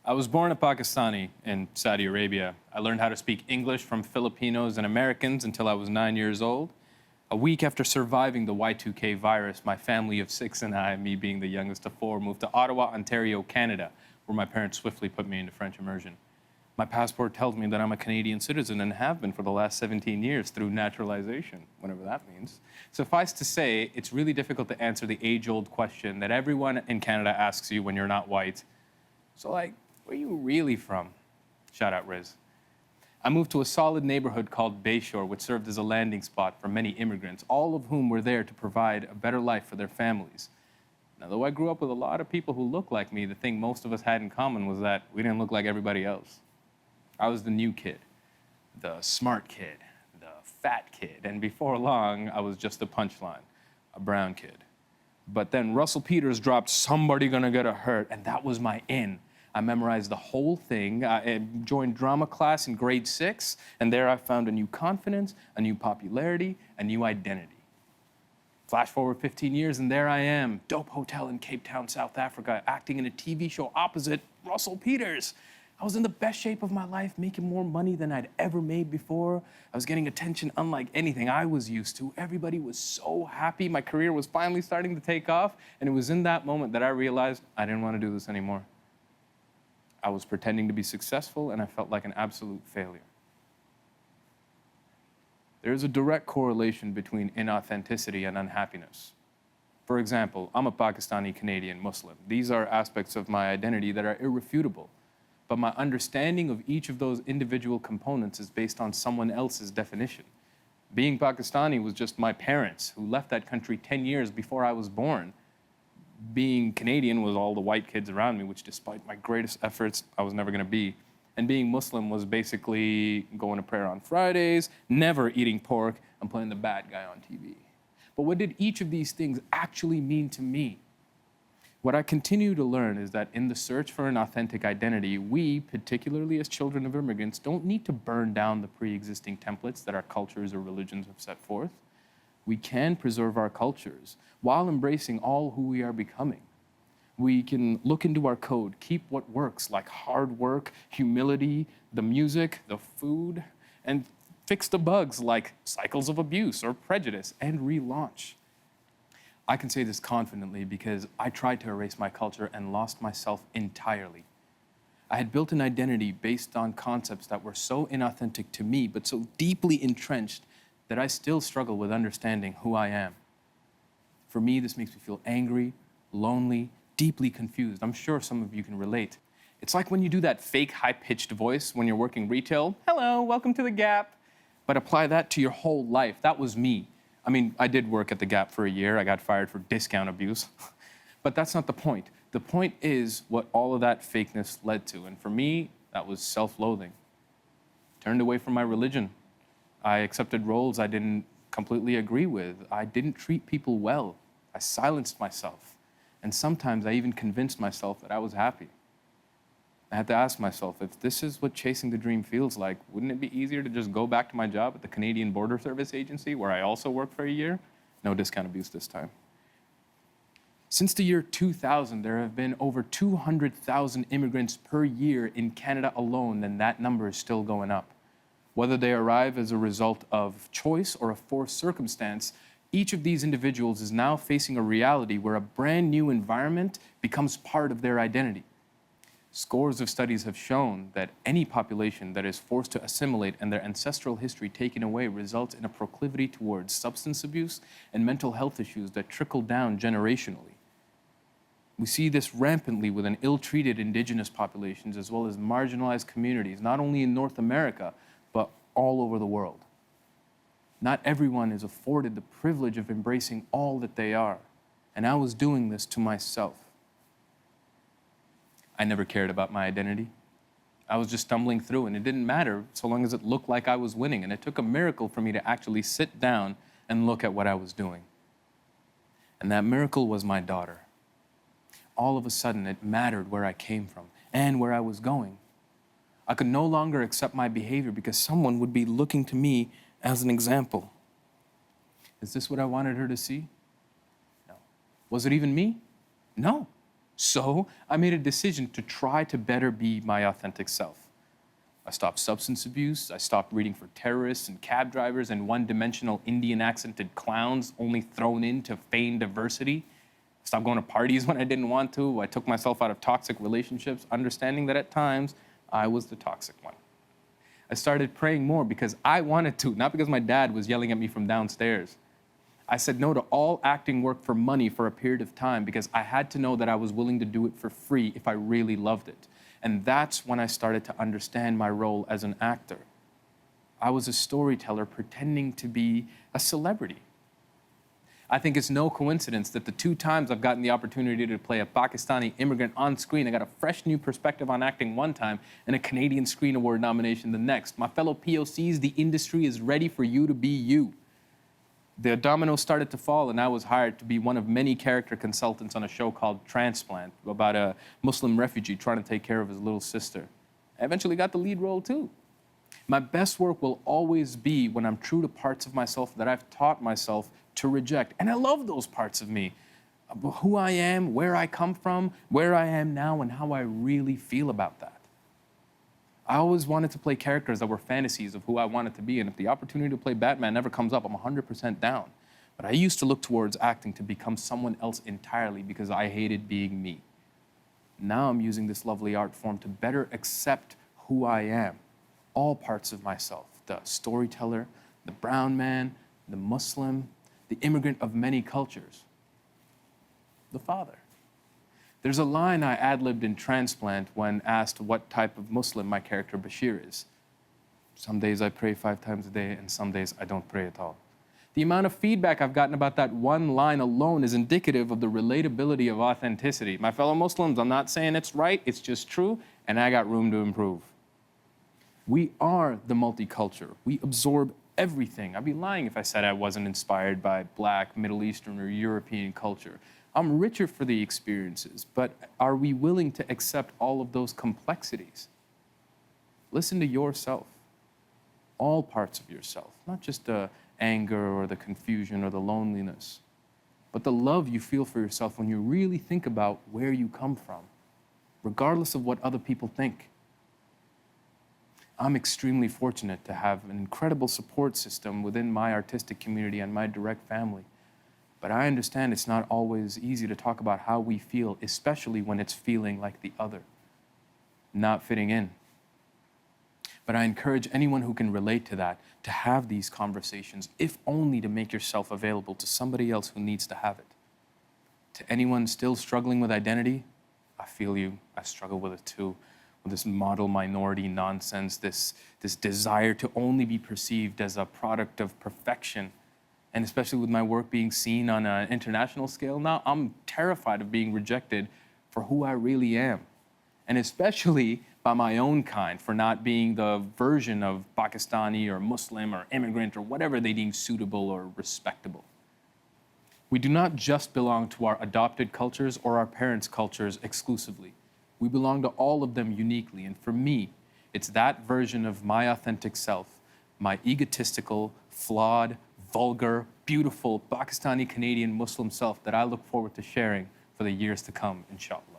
I was born a Pakistani in Saudi Arabia. I learned how to speak English from Filipinos and Americans until I was 9 years old. A week after surviving the Y2K virus, my family of 6 and I, me being the youngest of 4, moved to Ottawa, Ontario, Canada, where my parents swiftly put me into French immersion. My passport tells me that I'm a Canadian citizen and have been for the last 17 years through naturalization, whatever that means. Suffice to say, it's really difficult to answer the age-old question that everyone in Canada asks you when you're not white. So, where are you really from? Shout out, Riz. I moved to a solid neighborhood called Bayshore, which served as a landing spot for many immigrants, all of whom were there to provide a better life for their families. Now, though I grew up with a lot of people who looked like me, the thing most of us had in common was that we didn't look like everybody else. I was the new kid, the smart kid, the fat kid, and before long, I was just a punchline, a brown kid. But then Russell Peters dropped "Somebody Gonna Get Hurt," and that was my in. I memorized the whole thing. I joined drama class in grade 6, and there I found a new confidence, a new popularity, a new identity. Flash forward 15 years, and there I am, dope hotel in Cape Town, South Africa, acting in a TV show opposite Russell Peters. I was in the best shape of my life, making more money than I'd ever made before. I was getting attention unlike anything I was used to. Everybody was so happy. My career was finally starting to take off, and it was in that moment that I realized I didn't want to do this anymore. I was pretending to be successful, and I felt like an absolute failure. There is a direct correlation between inauthenticity and unhappiness. For example, I'm a Pakistani Canadian Muslim. These are aspects of my identity that are irrefutable. But my understanding of each of those individual components is based on someone else's definition. Being Pakistani was just my parents, who left that country 10 years before I was born. Being Canadian was all the white kids around me, which despite my greatest efforts, I was never gonna be. And being Muslim was basically going to prayer on Fridays, never eating pork, and playing the bad guy on TV. But what did each of these things actually mean to me? What I continue to learn is that in the search for an authentic identity, we, particularly as children of immigrants, don't need to burn down the pre-existing templates that our cultures or religions have set forth. We can preserve our cultures while embracing all who we are becoming. We can look into our code, keep what works, like hard work, humility, the music, the food, and fix the bugs like cycles of abuse or prejudice, and relaunch. I can say this confidently because I tried to erase my culture and lost myself entirely. I had built an identity based on concepts that were so inauthentic to me, but so deeply entrenched that I still struggle with understanding who I am. For me, this makes me feel angry, lonely, deeply confused. I'm sure some of you can relate. It's like when you do that fake high-pitched voice when you're working retail. Hello, welcome to the Gap. But apply that to your whole life. That was me. I mean, I did work at the Gap for a year. I got fired for discount abuse. But that's not the point. The point is what all of that fakeness led to. And for me, that was self-loathing. Turned away from my religion. I accepted roles I didn't completely agree with. I didn't treat people well. I silenced myself. And sometimes I even convinced myself that I was happy. I had to ask myself, if this is what chasing the dream feels like, wouldn't it be easier to just go back to my job at the Canadian Border Service Agency, where I also worked for a year? No discount abuse this time. Since the year 2000, there have been over 200,000 immigrants per year in Canada alone, and that number is still going up. Whether they arrive as a result of choice or a forced circumstance, each of these individuals is now facing a reality where a brand new environment becomes part of their identity. Scores of studies have shown that any population that is forced to assimilate and their ancestral history taken away results in a proclivity towards substance abuse and mental health issues that trickle down generationally. We see this rampantly within ill-treated indigenous populations as well as marginalized communities, not only in North America, but all over the world. Not everyone is afforded the privilege of embracing all that they are, and I was doing this to myself. I never cared about my identity. I was just stumbling through, and it didn't matter so long as it looked like I was winning, and it took a miracle for me to actually sit down and look at what I was doing. And that miracle was my daughter. All of a sudden, it mattered where I came from and where I was going. I could no longer accept my behavior because someone would be looking to me as an example. Is this what I wanted her to see? No. Was it even me? No. So I made a decision to try to better be my authentic self. I stopped substance abuse. I stopped reading for terrorists and cab drivers and one-dimensional Indian accented clowns only thrown in to feign diversity. I stopped going to parties when I didn't want to. I took myself out of toxic relationships, understanding that at times I was the toxic one. I started praying more because I wanted to, not because my dad was yelling at me from downstairs. I said no to all acting work for money for a period of time because I had to know that I was willing to do it for free if I really loved it. And that's when I started to understand my role as an actor. I was a storyteller pretending to be a celebrity. I think it's no coincidence that the 2 times I've gotten the opportunity to play a Pakistani immigrant on screen, I got a fresh new perspective on acting one time and a Canadian Screen Award nomination the next. My fellow POCs, the industry is ready for you to be you. The dominoes started to fall, and I was hired to be one of many character consultants on a show called Transplant, about a Muslim refugee trying to take care of his little sister. I eventually got the lead role too. My best work will always be when I'm true to parts of myself that I've taught myself to reject. And I love those parts of me. Who I am, where I come from, where I am now, and how I really feel about that. I always wanted to play characters that were fantasies of who I wanted to be, and if the opportunity to play Batman never comes up, I'm 100% down. But I used to look towards acting to become someone else entirely because I hated being me. Now I'm using this lovely art form to better accept who I am, all parts of myself, the storyteller, the brown man, the Muslim, the immigrant of many cultures, the father. There's a line I ad-libbed in Transplant when asked what type of Muslim my character Bashir is. Some days I pray 5 times a day, and some days I don't pray at all. The amount of feedback I've gotten about that one line alone is indicative of the relatability of authenticity. My fellow Muslims, I'm not saying it's right, it's just true, and I got room to improve. We are the multicultural. We absorb everything. I'd be lying if I said I wasn't inspired by Black, Middle Eastern, or European culture. I'm richer for the experiences, but are we willing to accept all of those complexities? Listen to yourself, all parts of yourself, not just the anger or the confusion or the loneliness, but the love you feel for yourself when you really think about where you come from, regardless of what other people think. I'm extremely fortunate to have an incredible support system within my artistic community and my direct family. But I understand it's not always easy to talk about how we feel, especially when it's feeling like the other, not fitting in. But I encourage anyone who can relate to that to have these conversations, if only to make yourself available to somebody else who needs to have it. To anyone still struggling with identity, I feel you. I struggle with it too. With this model minority nonsense, this desire to only be perceived as a product of perfection. And especially with my work being seen on an international scale now, I'm terrified of being rejected for who I really am. And especially by my own kind, for not being the version of Pakistani or Muslim or immigrant or whatever they deem suitable or respectable. We do not just belong to our adopted cultures or our parents' cultures exclusively. We belong to all of them uniquely. And for me, it's that version of my authentic self, my egotistical, flawed, vulgar, beautiful Pakistani Canadian Muslim self that I look forward to sharing for the years to come, inshallah.